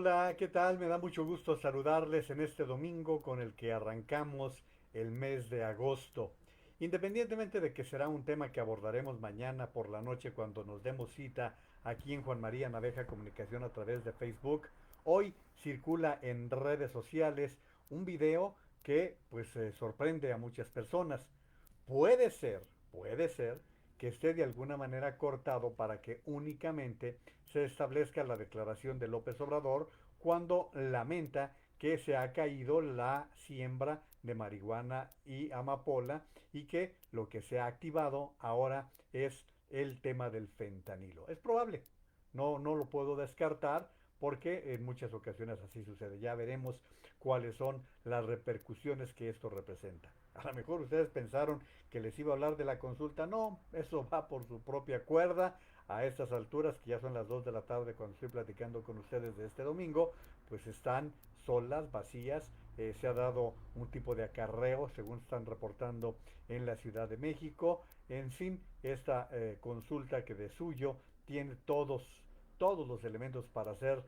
Hola, ¿qué tal? Me da mucho gusto saludarles en este domingo con el que arrancamos el mes de agosto. Independientemente de que será un tema que abordaremos mañana por la noche cuando nos demos cita aquí en Juan María Naveja Comunicación a través de Facebook, hoy circula en redes sociales un video que pues sorprende a muchas personas. Puede ser, puede ser que esté de alguna manera cortado para que únicamente se establezca la declaración de López Obrador cuando lamenta que se ha caído la siembra de marihuana y amapola y que lo que se ha activado ahora es el tema del fentanilo. Es probable, no lo puedo descartar porque en muchas ocasiones así sucede. Ya veremos cuáles son las repercusiones que esto representa. A lo mejor ustedes pensaron que les iba a hablar de la consulta. No, eso va por su propia cuerda. A estas alturas, que ya son las 2 de la tarde cuando estoy platicando con ustedes de este domingo, pues están solas, vacías. Se ha dado un tipo de acarreo, según están reportando en la Ciudad de México. En fin, esta consulta que de suyo tiene todos los elementos para ser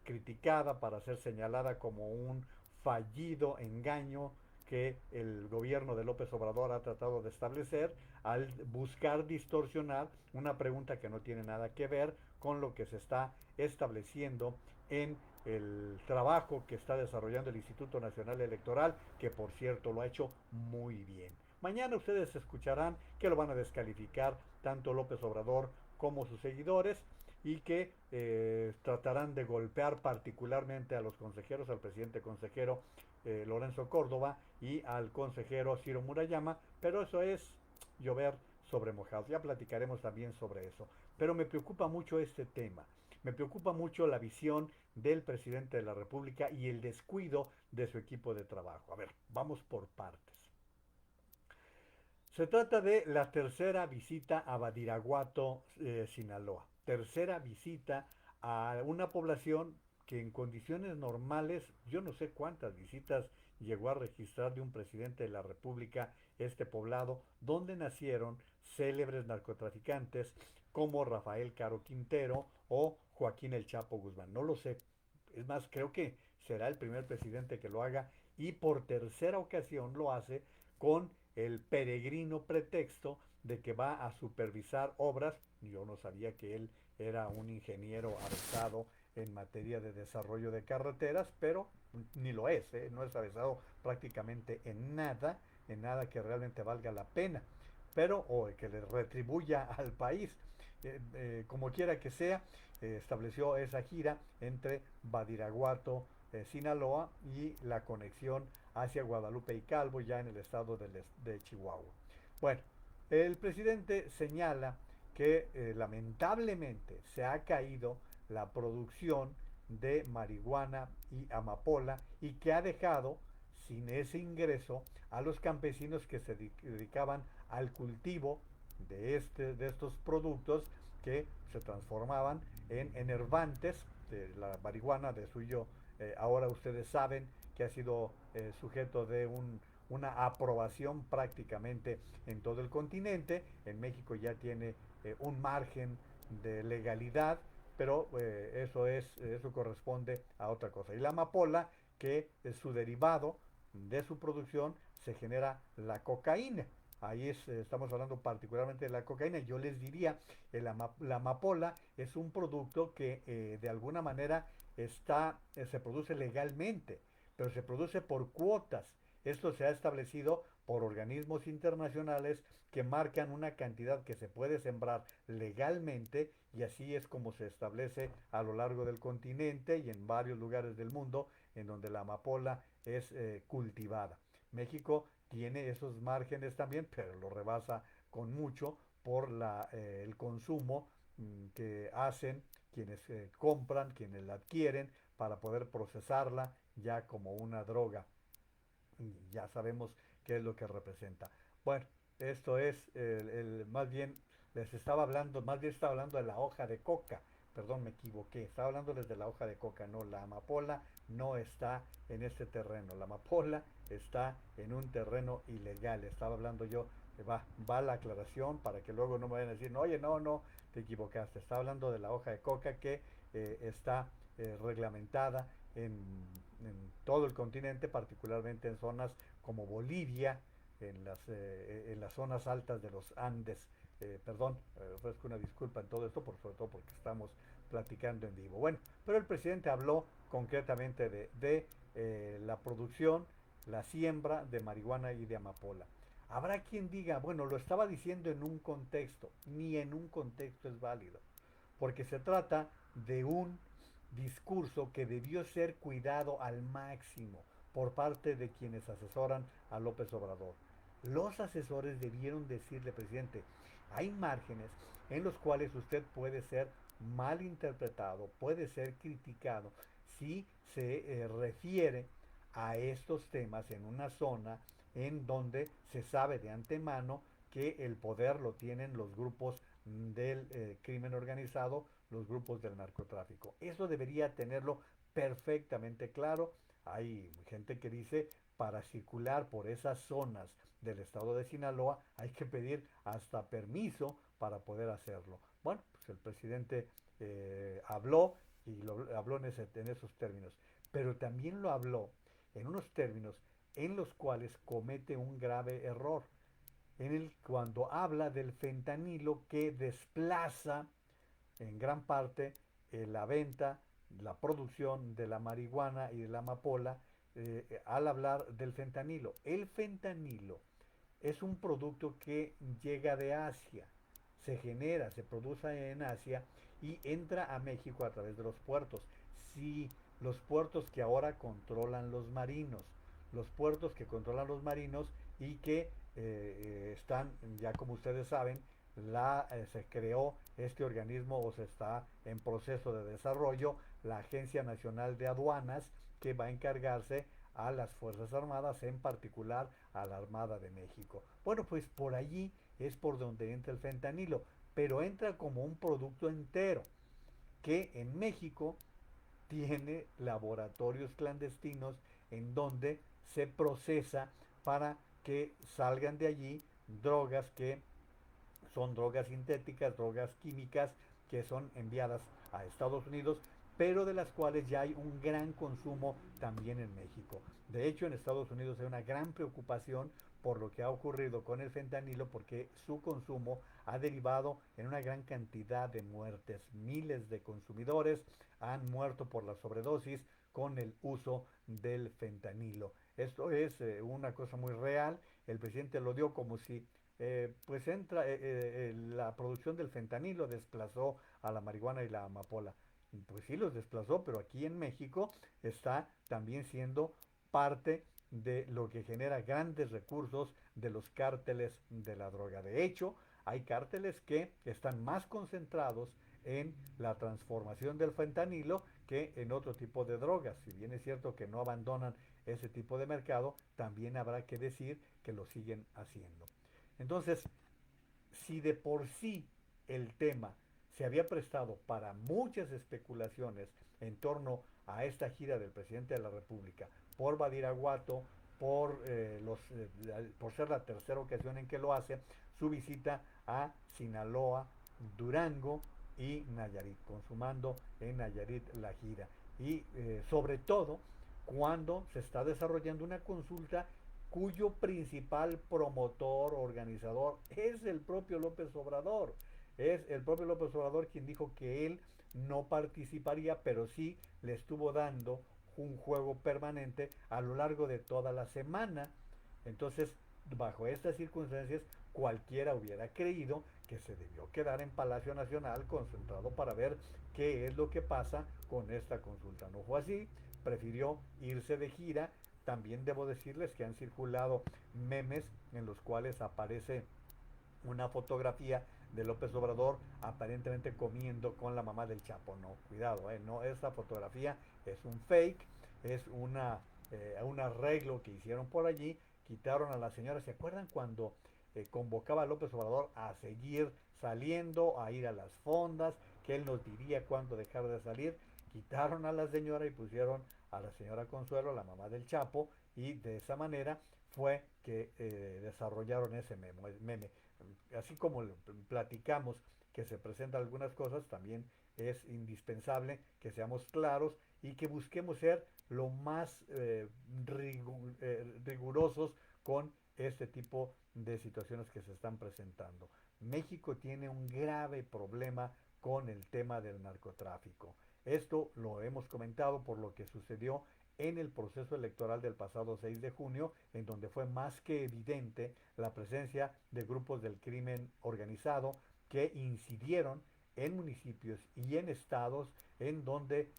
criticada, para ser señalada como un fallido engaño que el gobierno de López Obrador ha tratado de establecer al buscar distorsionar una pregunta que no tiene nada que ver con lo que se está estableciendo en el trabajo que está desarrollando el Instituto Nacional Electoral, que por cierto lo ha hecho muy bien. Mañana ustedes escucharán que lo van a descalificar tanto López Obrador como sus seguidores y que tratarán de golpear particularmente a los consejeros, al presidente consejero Lorenzo Córdoba y al consejero Ciro Murayama, pero eso es llover sobre mojado. Ya platicaremos también sobre eso. Pero me preocupa mucho este tema. Me preocupa mucho la visión del presidente de la República y el descuido de su equipo de trabajo. A ver, vamos por partes. Se trata de la tercera visita a Badiraguato, Sinaloa. Tercera visita a una población que en condiciones normales, yo no sé cuántas visitas llegó a registrar de un presidente de la República este poblado, donde nacieron célebres narcotraficantes como Rafael Caro Quintero o Joaquín El Chapo Guzmán. No lo sé. Es más, creo que será el primer presidente que lo haga y por tercera ocasión lo hace con el peregrino pretexto de que va a supervisar obras. Yo no sabía que él era un ingeniero avanzado en materia de desarrollo de carreteras, pero ni lo es, ¿eh? No es avanzado prácticamente en nada que realmente valga la pena, pero o que le retribuya al país. Como quiera que sea, estableció esa gira entre Badiraguato, Sinaloa y la conexión hacia Guadalupe y Calvo, ya en el estado de Chihuahua. Bueno, el presidente señala que lamentablemente se ha caído la producción de marihuana y amapola y que ha dejado sin ese ingreso a los campesinos que se dedicaban al cultivo de estos productos que se transformaban en enervantes de la marihuana de suyo. Ahora ustedes saben que ha sido sujeto de una aprobación prácticamente en todo el continente. En México ya tiene un margen de legalidad, pero eso corresponde a otra cosa. Y la amapola, que es su derivado de su producción, se genera la cocaína. Estamos hablando particularmente de la cocaína. Yo les diría, la amapola es un producto que de alguna manera se produce legalmente, pero se produce por cuotas. Esto se ha establecido por organismos internacionales que marcan una cantidad que se puede sembrar legalmente y así es como se establece a lo largo del continente y en varios lugares del mundo en donde la amapola es cultivada. México tiene esos márgenes también, pero lo rebasa con mucho por el consumo que hacen quienes compran, quienes la adquieren para poder procesarla ya como una droga. Y ya sabemos qué es lo que representa. Bueno, esto es más bien les estaba hablando, más bien estaba hablando de la hoja de coca. Perdón, me equivoqué. Estaba hablándoles de la hoja de coca. No, la amapola no está en este terreno. La amapola está en un terreno ilegal. Estaba hablando yo, va la aclaración para que luego no me vayan a decir, no, oye, no, te equivocaste. Estaba hablando de la hoja de coca que está reglamentada en todo el continente, particularmente en zonas como Bolivia, en las zonas altas de los Andes. Perdón, ofrezco una disculpa en todo esto, sobre todo porque estamos platicando en vivo. Bueno, pero el presidente habló concretamente de la producción, la siembra de marihuana y de amapola. Habrá quien diga, bueno, lo estaba diciendo en un contexto, ni en un contexto es válido, porque se trata de un discurso que debió ser cuidado al máximo por parte de quienes asesoran a López Obrador. Los asesores debieron decirle, presidente, hay márgenes en los cuales usted puede ser mal interpretado, puede ser criticado si se refiere a estos temas en una zona en donde se sabe de antemano que el poder lo tienen los grupos del crimen organizado, los grupos del narcotráfico. Eso debería tenerlo perfectamente claro. Hay gente que dice, para circular por esas zonas del estado de Sinaloa hay que pedir hasta permiso para poder hacerlo. Bueno, pues el presidente habló y habló en esos términos, pero también lo habló en unos términos en los cuales comete un grave error, cuando habla del fentanilo que desplaza en gran parte la venta, la producción de la marihuana y de la amapola, al hablar del fentanilo. El fentanilo es un producto que llega de Asia, se genera, se produce en Asia y entra a México a través de los puertos. Si los puertos que ahora controlan los marinos, los puertos que controlan los marinos y que están, ya como ustedes saben, se creó este organismo o se está en proceso de desarrollo, la Agencia Nacional de Aduanas, que va a encargarse a las Fuerzas Armadas, en particular a la Armada de México. Bueno, pues por allí es por donde entra el fentanilo, pero entra como un producto entero, que en México tiene laboratorios clandestinos en donde se procesa para que salgan de allí drogas que son drogas sintéticas, drogas químicas que son enviadas a Estados Unidos, pero de las cuales ya hay un gran consumo también en México. De hecho, en Estados Unidos hay una gran preocupación por lo que ha ocurrido con el fentanilo, porque su consumo ha derivado en una gran cantidad de muertes. Miles de consumidores han muerto por la sobredosis con el uso del fentanilo. Esto es una cosa muy real. El presidente lo dio como si pues entra la producción del fentanilo desplazó a la marihuana y la amapola. Pues sí los desplazó, pero aquí en México está también siendo parte de lo que genera grandes recursos de los cárteles de la droga. De hecho, hay cárteles que están más concentrados en la transformación del fentanilo que en otro tipo de drogas. Si bien es cierto que no abandonan ese tipo de mercado, también habrá que decir que lo siguen haciendo. Entonces, si de por sí el tema se había prestado para muchas especulaciones en torno a esta gira del presidente de la República por Badiraguato, por ser la tercera ocasión en que lo hace, su visita a Sinaloa, Durango y Nayarit, consumando en Nayarit la gira. Y sobre todo cuando se está desarrollando una consulta cuyo principal promotor, organizador, es el propio López Obrador. Es el propio López Obrador quien dijo que él no participaría, pero sí le estuvo dando un juego permanente a lo largo de toda la semana. Entonces, bajo estas circunstancias, cualquiera hubiera creído que se debió quedar en Palacio Nacional concentrado para ver qué es lo que pasa con esta consulta. No fue así, prefirió irse de gira. También debo decirles que han circulado memes en los cuales aparece una fotografía de López Obrador aparentemente comiendo con la mamá del Chapo. No, cuidado, no, esta fotografía es un fake, es un arreglo que hicieron por allí, quitaron a la señora. ¿Se acuerdan cuando convocaba a López Obrador a seguir saliendo, a ir a las fondas, que él nos diría cuándo dejar de salir? Quitaron a la señora y pusieron a la señora Consuelo, la mamá del Chapo, y de esa manera fue que desarrollaron ese meme. Así como platicamos que se presentan algunas cosas, también es indispensable que seamos claros y que busquemos ser lo más rigurosos con este tipo de situaciones que se están presentando. México tiene un grave problema con el tema del narcotráfico. Esto lo hemos comentado por lo que sucedió en el proceso electoral del pasado 6 de junio, en donde fue más que evidente la presencia de grupos del crimen organizado que incidieron en municipios y en estados en donde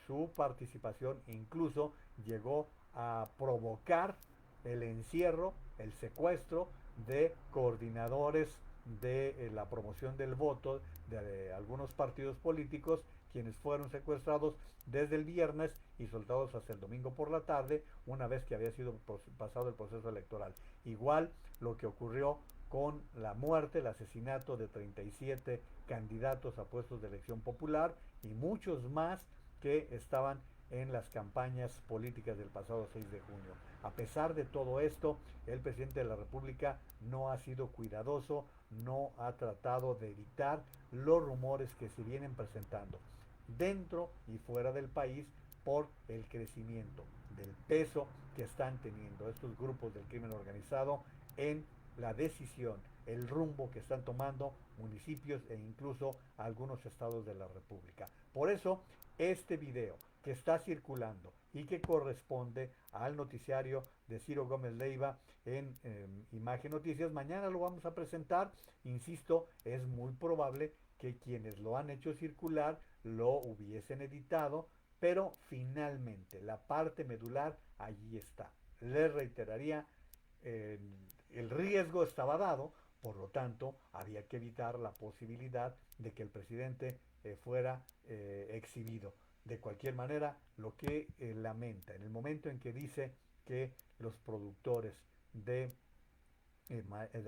su participación incluso llegó a provocar el encierro, el secuestro de coordinadores de la promoción del voto de algunos partidos políticos, quienes fueron secuestrados desde el viernes y soltados hasta el domingo por la tarde, una vez que había sido pasado el proceso electoral. Igual lo que ocurrió con la muerte, el asesinato de 37 candidatos a puestos de elección popular y muchos más que estaban en las campañas políticas del pasado 6 de junio. A pesar de todo esto, el presidente de la República no ha sido cuidadoso, no ha tratado de evitar los rumores que se vienen presentando dentro y fuera del país por el crecimiento del peso que están teniendo estos grupos del crimen organizado en la decisión, el rumbo que están tomando municipios e incluso algunos estados de la República. Por eso, este video que está circulando y que corresponde al noticiario de Ciro Gómez Leiva en Imagen Noticias, mañana lo vamos a presentar. Insisto, es muy probable que quienes lo han hecho circular lo hubiesen editado, pero finalmente la parte medular allí está. Les reiteraría, el riesgo estaba dado, por lo tanto había que evitar la posibilidad de que el presidente fuera exhibido. De cualquier manera, lo que lamenta, en el momento en que dice que los productores de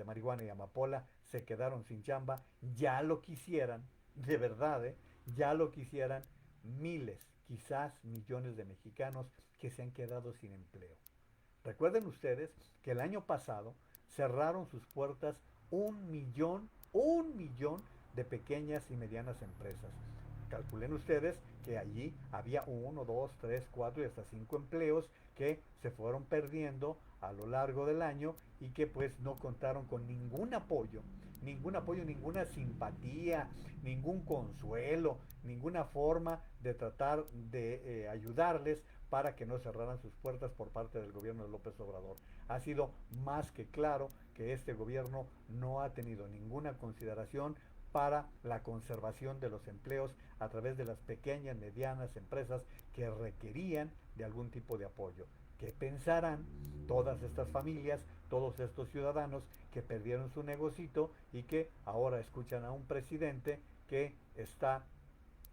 marihuana y amapola se quedaron sin chamba, ya lo quisieran, de verdad, ya lo quisieran miles, quizás millones de mexicanos que se han quedado sin empleo. Recuerden ustedes que el año pasado cerraron sus puertas un millón de pequeñas y medianas empresas. Calculen ustedes que allí había uno, dos, tres, cuatro y hasta cinco empleos que se fueron perdiendo a lo largo del año y que pues no contaron con ningún apoyo, ninguna simpatía, ningún consuelo, ninguna forma de tratar de ayudarles para que no cerraran sus puertas por parte del gobierno de López Obrador. Ha sido más que claro que este gobierno no ha tenido ninguna consideración para la conservación de los empleos a través de las pequeñas, medianas empresas que requerían de algún tipo de apoyo. ¿Qué pensarán todas estas familias, todos estos ciudadanos que perdieron su negocito y que ahora escuchan a un presidente que está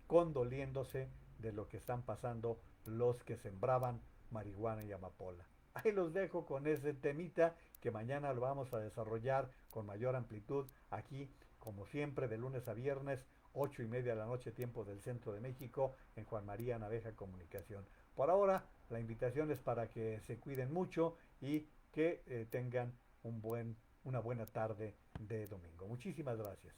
condoliéndose de lo que están pasando los que sembraban marihuana y amapola? Ahí los dejo con ese temita que mañana lo vamos a desarrollar con mayor amplitud aquí, como siempre, de lunes a viernes, 8:30 de la noche, tiempo del centro de México, en Juan María Naveja Comunicación. Por ahora, la invitación es para que se cuiden mucho y que tengan una buena tarde de domingo. Muchísimas gracias.